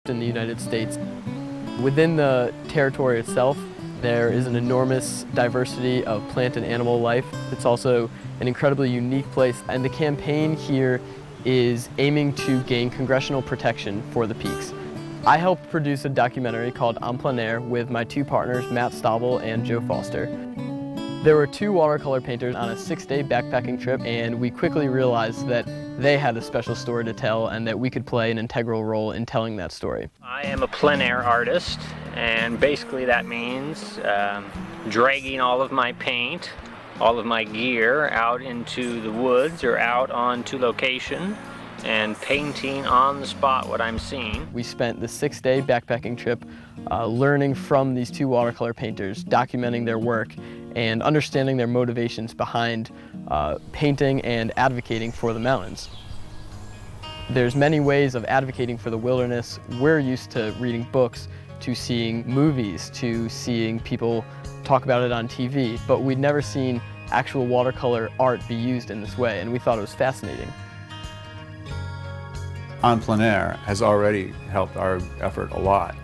largest in the United States. Within the territory itself, there is an enormous diversity of plant and animal life. It's also an incredibly unique place, and the campaign here is aiming to gain congressional protection for the peaks. I helped produce a documentary called En Plein Air with my two partners, Matt Stabel and Joe Foster. There were two watercolor painters on a 6-day backpacking trip, and we quickly realized that they had a special story to tell and that we could play an integral role in telling that story. I am a plein air artist, and basically that means dragging all of my paint, all of my gear out into the woods or out onto location and painting on the spot what I'm seeing. We spent the 6-day backpacking trip learning from these two watercolor painters, documenting their work and understanding their motivations behind painting and advocating for the mountains. There's many ways of advocating for the wilderness. We're used to reading books, to seeing movies, to seeing people talk about it on TV, but we'd never seen actual watercolor art be used in this way, and we thought it was fascinating. En Plein Air has already helped our effort a lot.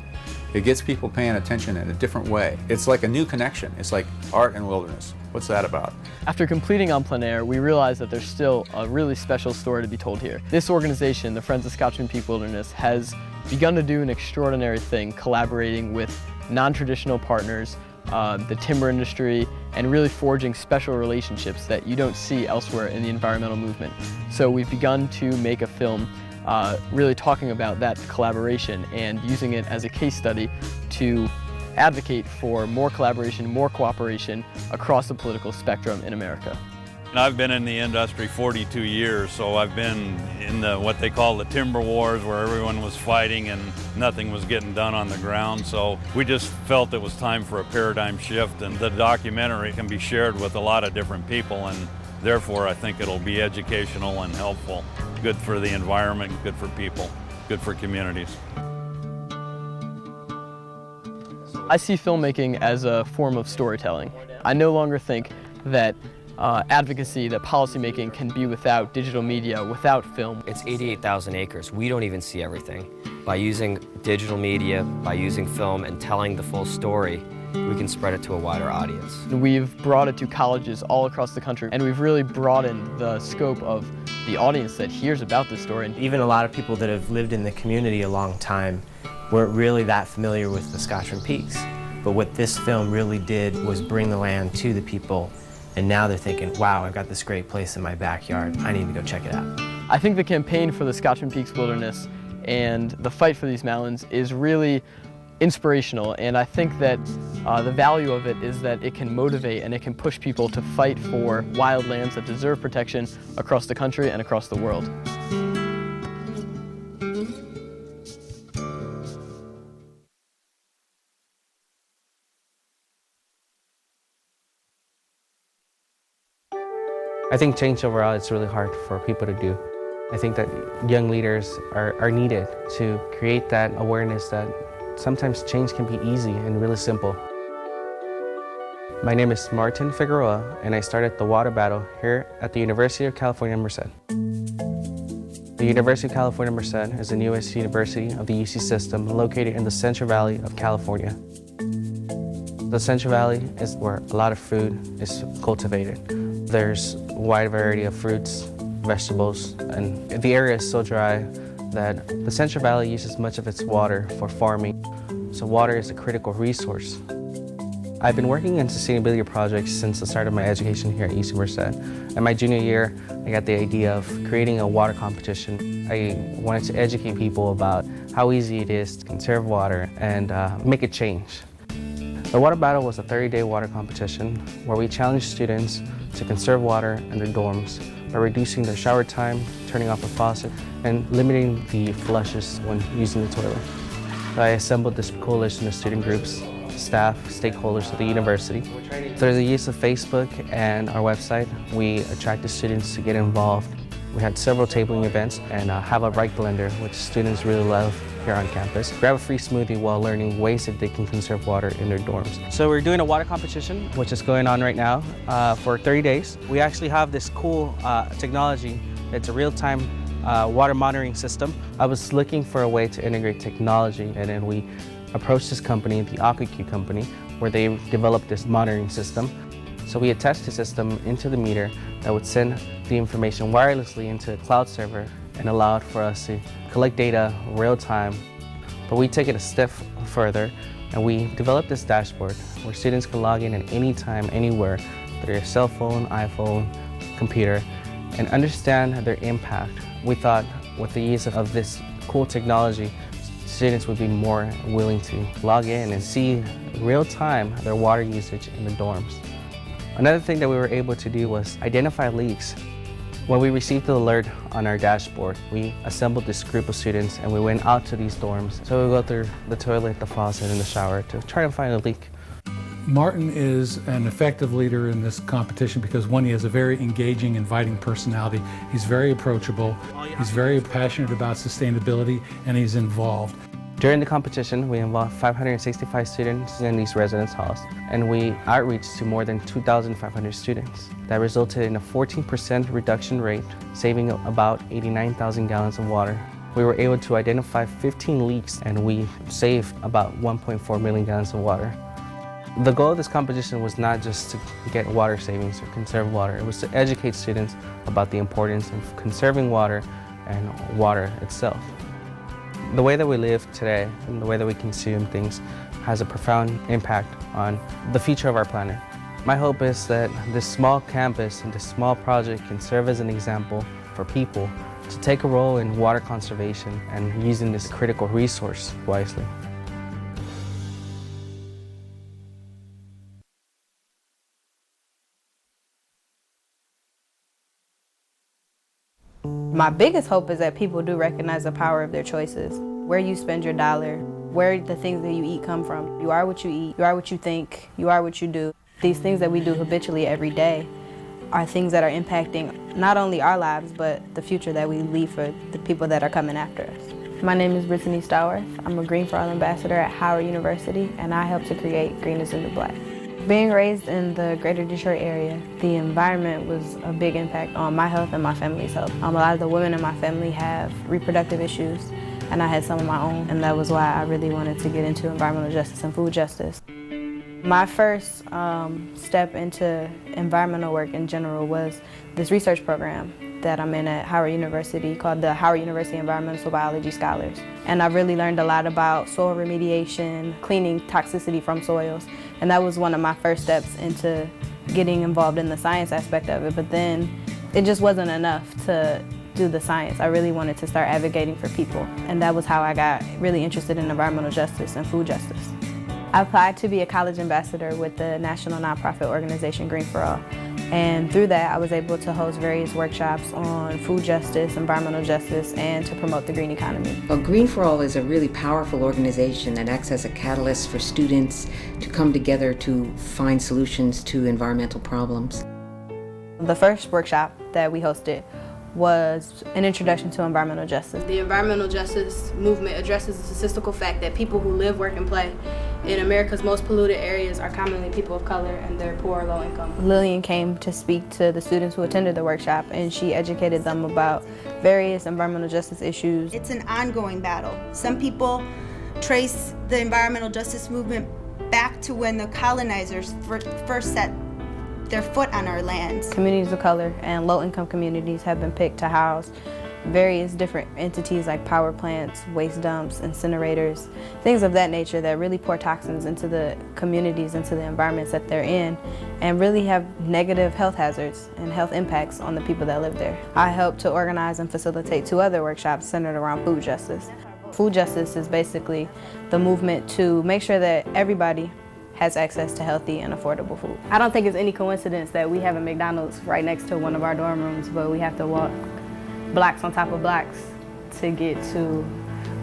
It gets people paying attention in a different way. It's like a new connection. It's like art and wilderness. What's that about? After completing En Plein Air, we realized that there's still a really special story to be told here. This organization, the Friends of Scotchman Peak Wilderness, has begun to do an extraordinary thing, collaborating with non-traditional partners, the timber industry, and really forging special relationships that you don't see elsewhere in the environmental movement. So we've begun to make a film really talking about that collaboration and using it as a case study to advocate for more collaboration, more cooperation across the political spectrum in America. I've been in the industry 42 years, so I've been in what they call the timber wars, where everyone was fighting and nothing was getting done on the ground. So we just felt it was time for a paradigm shift, and the documentary can be shared with a lot of different people, and therefore I think it'll be educational and helpful. Good for the environment, good for people, good for communities. I see filmmaking as a form of storytelling. I no longer think that advocacy, that policymaking can be without digital media, without film. It's 88,000 acres. We don't even see everything. By using digital media, by using film and telling the full story, we can spread it to a wider audience. We've brought it to colleges all across the country, and we've really broadened the scope of the audience that hears about this story. Even a lot of people that have lived in the community a long time weren't really that familiar with the Scotchman Peaks. But what this film really did was bring the land to the people, and now they're thinking, wow, I've got this great place in my backyard. I need to go check it out. I think the campaign for the Scotchman Peaks Wilderness and the fight for these mountains is really inspirational, and I think that the value of it is that it can motivate and it can push people to fight for wild lands that deserve protection across the country and across the world. I think change overall is really hard for people to do. I think that young leaders are needed to create that awareness that sometimes change can be easy and really simple. My name is Martin Figueroa, and I started the water battle here at the University of California, Merced. The University of California, Merced is the newest university of the UC system located in the Central Valley of California. The Central Valley is where a lot of food is cultivated. There's a wide variety of fruits, vegetables, and the area is so dry that the Central Valley uses much of its water for farming, so water is a critical resource. I've been working in sustainability projects since the start of my education here at UC Merced. In my junior year, I got the idea of creating a water competition. I wanted to educate people about how easy it is to conserve water and make a change. The water battle was a 30-day water competition where we challenged students to conserve water in their dorms by reducing their shower time, turning off the faucet, and limiting the flushes when using the toilet. I assembled this coalition of student groups, staff, stakeholders of the university. Through the use of Facebook and our website, we attracted students to get involved. We had several tabling events and have a right blender, which students really love here on campus. Grab a free smoothie while learning ways that they can conserve water in their dorms. So we're doing a water competition, which is going on right now for 30 days. We actually have this cool technology. It's a real-time water monitoring system. I was looking for a way to integrate technology, and then we approached this company, the AquaQ company, where they developed this monitoring system. So we attached the system into the meter that would send the information wirelessly into a cloud server and allowed for us to collect data real time. But we take it a step further, and we developed this dashboard where students can log in at any time, anywhere, through their cell phone, iPhone, computer, and understand their impact. We thought with the use of this cool technology, students would be more willing to log in and see real time their water usage in the dorms. Another thing that we were able to do was identify leaks. When we received the alert on our dashboard, we assembled this group of students and we went out to these dorms. So we go through the toilet, the faucet, and the shower to try to find a leak. Martin is an effective leader in this competition because, one, he has a very engaging, inviting personality. He's very approachable, he's very passionate about sustainability, and he's involved. During the competition, we involved 565 students in these residence halls, and we outreached to more than 2,500 students. That resulted in a 14% reduction rate, saving about 89,000 gallons of water. We were able to identify 15 leaks, and we saved about 1.4 million gallons of water. The goal of this competition was not just to get water savings or conserve water. It was to educate students about the importance of conserving water and water itself. The way that we live today and the way that we consume things has a profound impact on the future of our planet. My hope is that this small campus and this small project can serve as an example for people to take a role in water conservation and using this critical resource wisely. My biggest hope is that people do recognize the power of their choices. Where you spend your dollar, where the things that you eat come from. You are what you eat, you are what you think, you are what you do. These things that we do habitually every day are things that are impacting not only our lives, but the future that we leave for the people that are coming after us. My name is Brittany Stowarth. I'm a Green for All ambassador at Howard University, and I help to create Green is in the Black. Being raised in the greater Detroit area, the environment was a big impact on my health and my family's health. A lot of the women in my family have reproductive issues, and I had some of my own, and that was why I really wanted to get into environmental justice and food justice. My first step into environmental work in general was this research program that I'm in at Howard University called the Howard University Environmental Biology Scholars. And I really learned a lot about soil remediation, cleaning toxicity from soils. And that was one of my first steps into getting involved in the science aspect of it. But then it just wasn't enough to do the science. I really wanted to start advocating for people. And that was how I got really interested in environmental justice and food justice. I applied to be a college ambassador with the national nonprofit organization Green for All. And through that, I was able to host various workshops on food justice, environmental justice, and to promote the green economy. Well, Green for All is a really powerful organization that acts as a catalyst for students to come together to find solutions to environmental problems. The first workshop that we hosted was an introduction to environmental justice. The environmental justice movement addresses the statistical fact that people who live, work, and play in America's most polluted areas are commonly people of color and they're poor or low income. Lillian came to speak to the students who attended the workshop, and she educated them about various environmental justice issues. It's an ongoing battle. Some people trace the environmental justice movement back to when the colonizers first set their foot on our lands. Communities of color and low-income communities have been picked to house various different entities like power plants, waste dumps, incinerators, things of that nature that really pour toxins into the communities, into the environments that they're in, and really have negative health hazards and health impacts on the people that live there. I helped to organize and facilitate 2 other workshops centered around food justice. Food justice is basically the movement to make sure that everybody has access to healthy and affordable food. I don't think it's any coincidence that we have a McDonald's right next to one of our dorm rooms, but we have to walk blocks on top of blocks to get to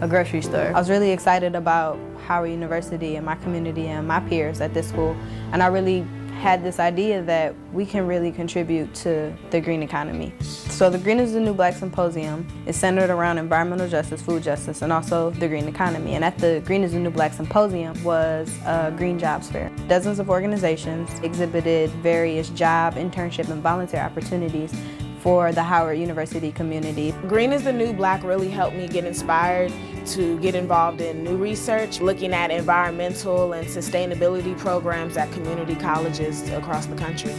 a grocery store. I was really excited about Howard University and my community and my peers at this school, and I really had this idea that we can really contribute to the green economy. So the Green is the New Black Symposium is centered around environmental justice, food justice, and also the green economy. And at the Green is the New Black Symposium was a green jobs fair. Dozens of organizations exhibited various job, internship, and volunteer opportunities for the Howard University community. Green is the New Black really helped me get inspired to get involved in new research, looking at environmental and sustainability programs at community colleges across the country.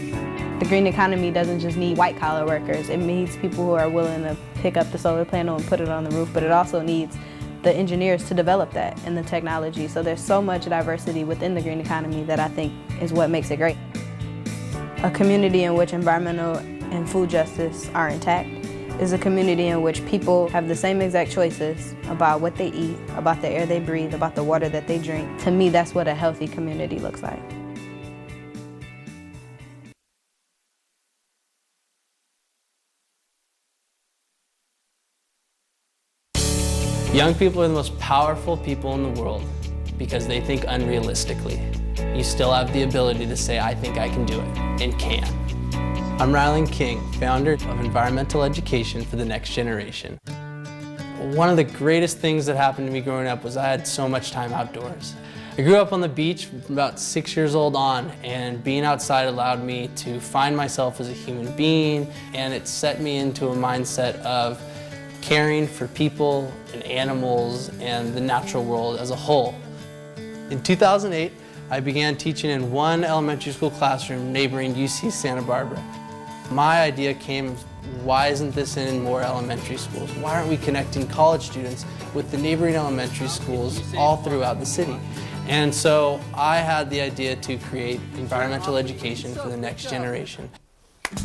The green economy doesn't just need white-collar workers. It needs people who are willing to pick up the solar panel and put it on the roof, but it also needs the engineers to develop that and the technology. So there's so much diversity within the green economy that I think is what makes it great. A community in which environmental and food justice are intact is a community in which people have the same exact choices about what they eat, about the air they breathe, about the water that they drink. To me, that's what a healthy community looks like. Young people are the most powerful people in the world because they think unrealistically. You still have the ability to say, I think I can do it, and can. I'm Rylan King, founder of Environmental Education for the Next Generation. One of the greatest things that happened to me growing up was I had so much time outdoors. I grew up on the beach from about 6 years old on, and being outside allowed me to find myself as a human being, and it set me into a mindset of caring for people and animals and the natural world as a whole. In 2008, I began teaching in one elementary school classroom neighboring UC Santa Barbara. My idea came, why isn't this in more elementary schools? Why aren't we connecting college students with the neighboring elementary schools all throughout the city? And so I had the idea to create environmental education for the next generation.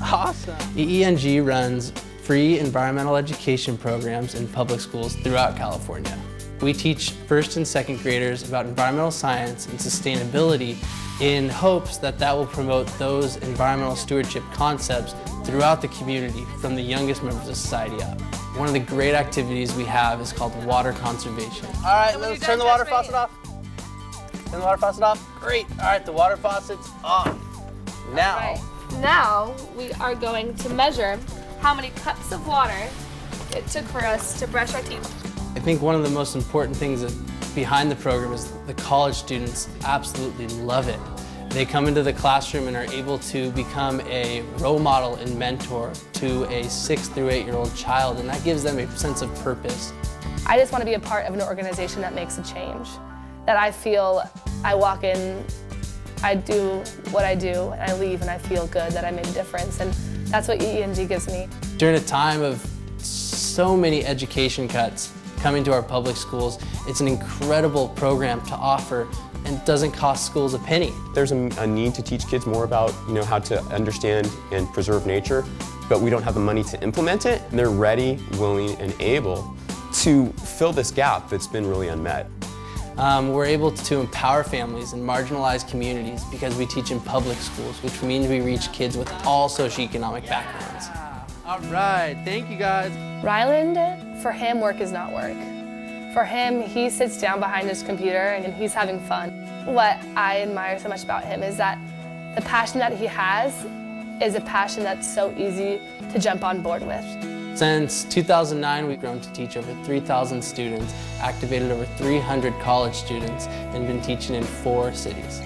Awesome! EENG runs free environmental education programs in public schools throughout California. We teach first and second graders about environmental science and sustainability in hopes that that will promote those environmental stewardship concepts throughout the community from the youngest members of society up. One of the great activities we have is called water conservation. All right, let's turn the water faucet off. Turn the water faucet off. Great. All right, the water faucet's off. Now. Right. Now we are going to measure how many cups of water it took for us to brush our teeth. I think one of the most important things behind the program is the college students absolutely love it. They come into the classroom and are able to become a role model and mentor to a 6 through 8 year old child, and that gives them a sense of purpose. I just want to be a part of an organization that makes a change, that I feel I walk in, I do what I do, and I leave and I feel good that I made a difference, and that's what EENG gives me. During a time of so many education cuts coming to our public schools, it's an incredible program to offer and doesn't cost schools a penny. There's a need to teach kids more about how to understand and preserve nature, but we don't have the money to implement it. And they're ready, willing, and able to fill this gap that's been really unmet. We're able to empower families and marginalized communities because we teach in public schools, which means we reach kids with all socioeconomic backgrounds. All right, thank you guys. Ryland, for him, work is not work. For him, he sits down behind his computer and he's having fun. What I admire so much about him is that the passion that he has is a passion that's so easy to jump on board with. Since 2009, we've grown to teach over 3,000 students, activated over 300 college students, and been teaching in 4 cities.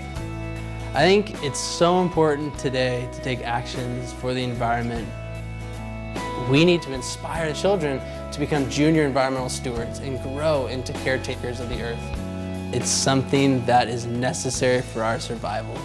I think it's so important today to take actions for the environment. We need to inspire children to become junior environmental stewards and grow into caretakers of the earth. It's something that is necessary for our survival.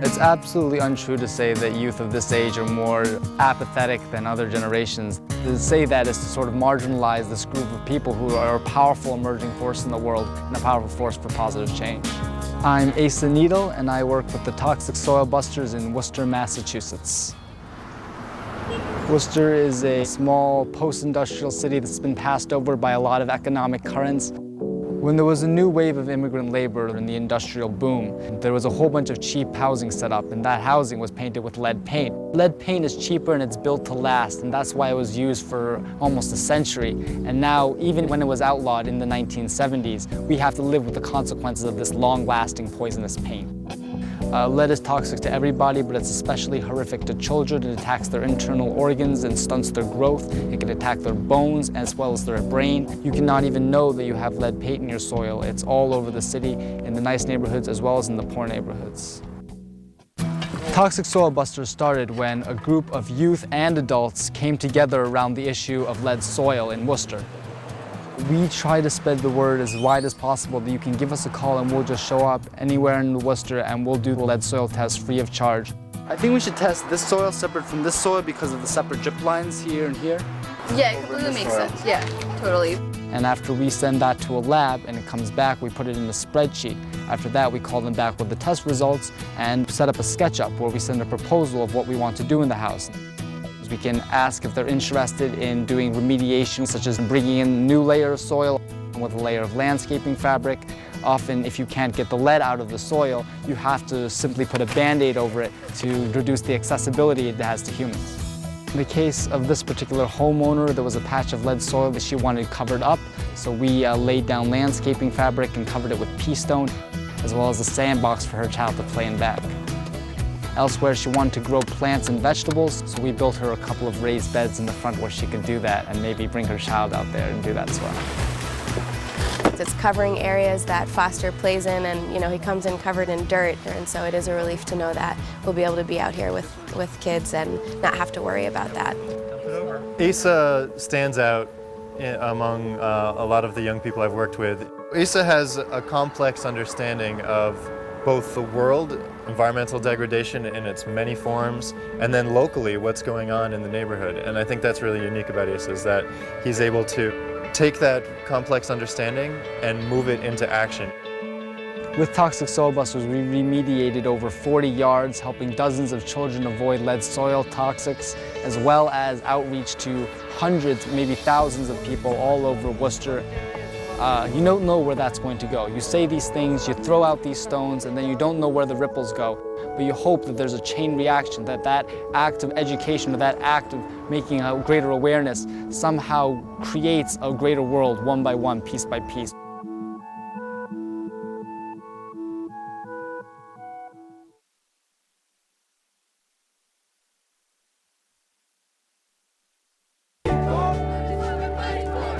It's absolutely untrue to say that youth of this age are more apathetic than other generations. To say that is to sort of marginalize this group of people who are a powerful emerging force in the world and a powerful force for positive change. I'm Asa Needle, and I work with the Toxic Soil Busters in Worcester, Massachusetts. Worcester is a small post-industrial city that's been passed over by a lot of economic currents. When there was a new wave of immigrant labor in the industrial boom, there was a whole bunch of cheap housing set up, and that housing was painted with lead paint. Lead paint is cheaper and it's built to last, and that's why it was used for almost a century. And now, even when it was outlawed in the 1970s, we have to live with the consequences of this long-lasting poisonous paint. Lead is toxic to everybody, but it's especially horrific to children. It attacks their internal organs and stunts their growth. It can attack their bones as well as their brain. You cannot even know that you have lead paint in your soil. It's all over the city, in the nice neighborhoods as well as in the poor neighborhoods. Toxic Soil Busters started when a group of youth and adults came together around the issue of lead soil in Worcester. We try to spread the word as wide as possible that you can give us a call and we'll just show up anywhere in Worcester and we'll do the lead soil test free of charge. I think we should test this soil separate from this soil because of the separate drip lines here and here. Yeah, it completely makes sense. Yeah, totally. And after we send that to a lab and it comes back, we put it in a spreadsheet. After that, we call them back with the test results and set up a SketchUp where we send a proposal of what we want to do in the house. We can ask if they're interested in doing remediation, such as bringing in a new layer of soil with a layer of landscaping fabric. Often, if you can't get the lead out of the soil, you have to simply put a Band-Aid over it to reduce the accessibility it has to humans. In the case of this particular homeowner, there was a patch of lead soil that she wanted covered up, so we laid down landscaping fabric and covered it with pea stone, as well as a sandbox for her child to play in back. Elsewhere, she wanted to grow plants and vegetables, so we built her a couple of raised beds in the front where she could do that and maybe bring her child out there and do that as well. It's covering areas that Foster plays in, and he comes in covered in dirt, and so it is a relief to know that we'll be able to be out here with kids and not have to worry about that. Asa stands out among a lot of the young people I've worked with. Asa has a complex understanding of both the world, environmental degradation in its many forms, and then locally what's going on in the neighborhood. And I think that's really unique about Asa, is that he's able to take that complex understanding and move it into action. With Toxic Soil Busters, we remediated over 40 yards, helping dozens of children avoid lead soil toxics, as well as outreach to hundreds, maybe thousands of people all over Worcester. You don't know where that's going to go. You say these things, you throw out these stones, and then you don't know where the ripples go. But you hope that there's a chain reaction, that that act of education or that act of making a greater awareness somehow creates a greater world one by one, piece by piece.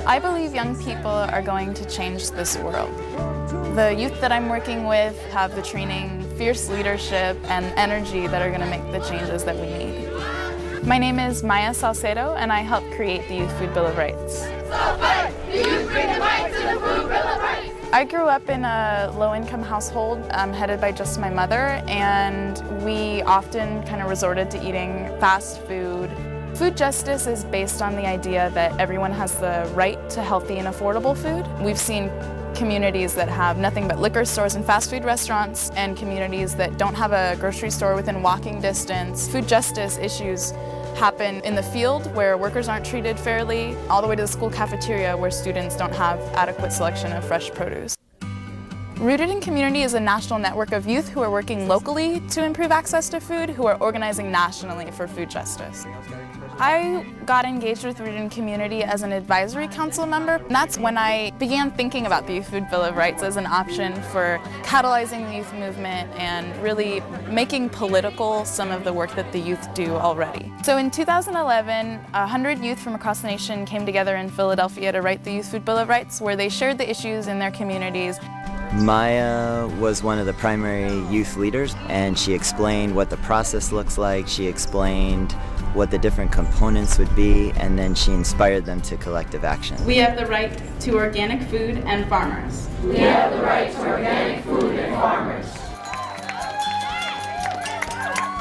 I believe young people are going to change this world. The youth that I'm working with have the training, fierce leadership, and energy that are going to make the changes that we need. My name is Maya Salcedo, and I help create the Youth Food Bill of Rights. So first, the youth bring the right to the Food Bill of Rights. I grew up in a low-income household headed by just my mother, and we often kind of resorted to eating fast food. Food justice is based on the idea that everyone has the right to healthy and affordable food. We've seen communities that have nothing but liquor stores and fast food restaurants, and communities that don't have a grocery store within walking distance. Food justice issues happen in the field where workers aren't treated fairly, all the way to the school cafeteria where students don't have adequate selection of fresh produce. Rooted in Community is a national network of youth who are working locally to improve access to food, who are organizing nationally for food justice. I got engaged with Rooted in Community as an advisory council member. And that's when I began thinking about the Youth Food Bill of Rights as an option for catalyzing the youth movement and really making political some of the work that the youth do already. So in 2011, 100 youth from across the nation came together in Philadelphia to write the Youth Food Bill of Rights, where they shared the issues in their communities. Maya was one of the primary youth leaders, and she explained what the process looks like. She explained what the different components would be, and then she inspired them to collective action. We have the right to organic food and farmers. We have the right to organic food and farmers.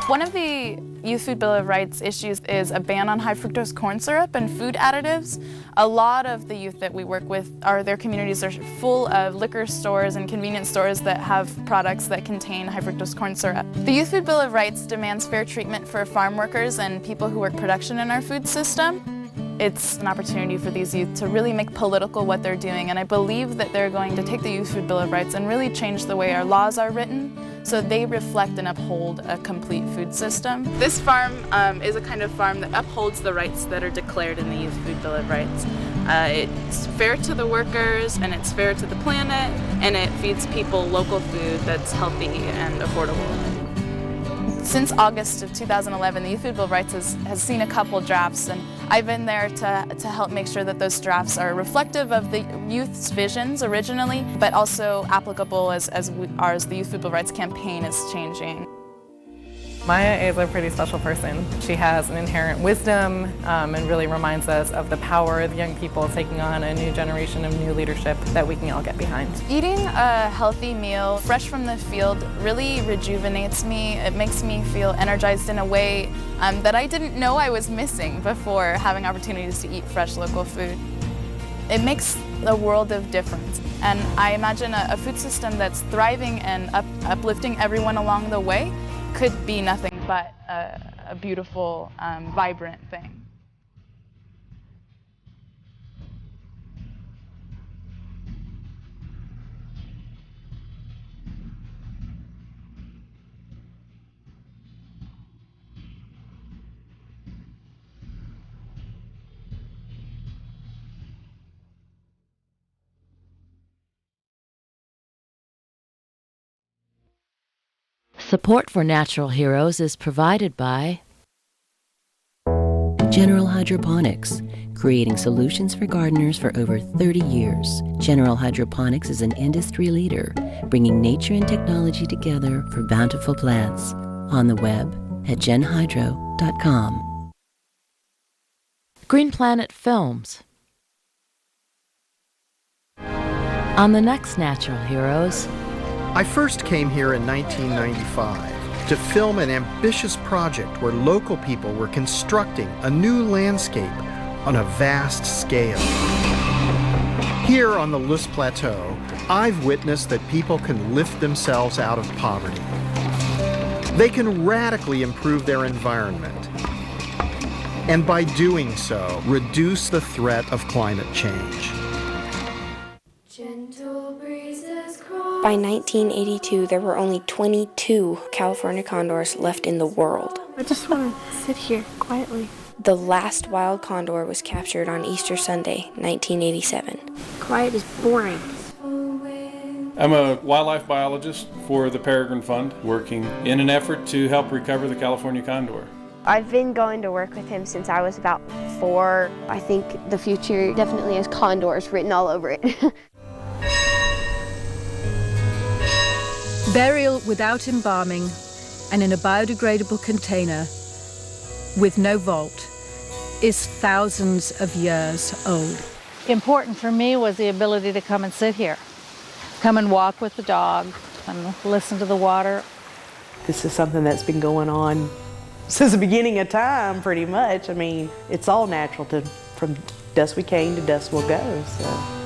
One of the Youth Food Bill of Rights issues is a ban on high fructose corn syrup and food additives. A lot of the youth that we work with, their communities are full of liquor stores and convenience stores that have products that contain high fructose corn syrup. The Youth Food Bill of Rights demands fair treatment for farm workers and people who work production in our food system. It's an opportunity for these youth to really make political what they're doing, and I believe that they're going to take the Youth Food Bill of Rights and really change the way our laws are written so they reflect and uphold a complete food system. This farm is a kind of farm that upholds the rights that are declared in the Youth Food Bill of Rights. It's fair to the workers, and it's fair to the planet, and it feeds people local food that's healthy and affordable. Since August of 2011, the Youth Food Bill of Rights has seen a couple drafts, and I've been there to help make sure that those drafts are reflective of the youth's visions originally, but also applicable as the Youth Food Bill of Rights campaign is changing. Maya is a pretty special person. She has an inherent wisdom and really reminds us of the power of young people taking on a new generation of new leadership that we can all get behind. Eating a healthy meal fresh from the field really rejuvenates me. It makes me feel energized in a way that I didn't know I was missing before having opportunities to eat fresh local food. It makes a world of difference, and I imagine a food system that's thriving and uplifting everyone along the way could be nothing but a beautiful, vibrant thing. Support for Natural Heroes is provided by General Hydroponics, creating solutions for gardeners for over 30 years. General Hydroponics is an industry leader, bringing nature and technology together for bountiful plants. On the web at genhydro.com. Green Planet Films. On the next Natural Heroes, I first came here in 1995 to film an ambitious project where local people were constructing a new landscape on a vast scale. Here on the Lus Plateau, I've witnessed that people can lift themselves out of poverty. They can radically improve their environment, and by doing so, reduce the threat of climate change. By 1982, there were only 22 California condors left in the world. I just want to sit here quietly. The last wild condor was captured on Easter Sunday, 1987. Quiet is boring. I'm a wildlife biologist for the Peregrine Fund, working in an effort to help recover the California condor. I've been going to work with him since I was about 4. I think the future definitely has condors written all over it. Burial without embalming and in a biodegradable container with no vault is thousands of years old. Important for me was the ability to come and sit here, come and walk with the dog and listen to the water. This is something that's been going on since the beginning of time, pretty much. I mean, it's all natural from dust we came to dust we'll go, so.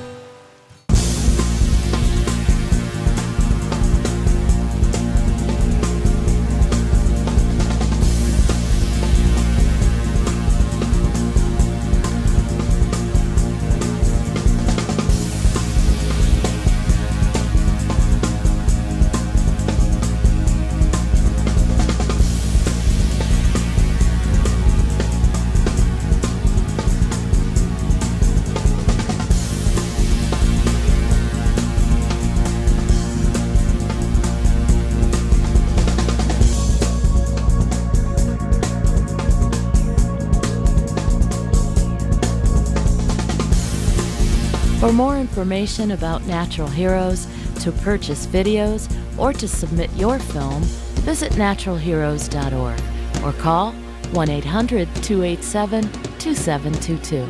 For more information about Natural Heroes, to purchase videos, or to submit your film, visit naturalheroes.org or call 1-800-287-2722.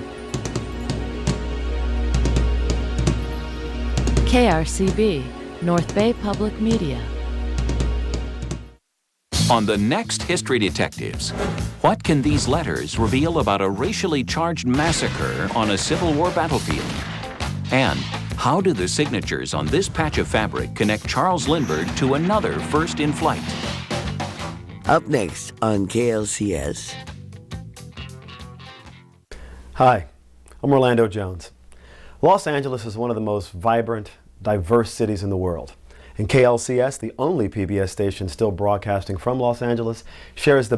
KRCB, North Bay Public Media. On the next History Detectives, what can these letters reveal about a racially charged massacre on a Civil War battlefield? And how do the signatures on this patch of fabric connect Charles Lindbergh to another first in flight? Up next on KLCS. Hi, I'm Orlando Jones. Los Angeles is one of the most vibrant, diverse cities in the world. And KLCS, the only PBS station still broadcasting from Los Angeles, shares the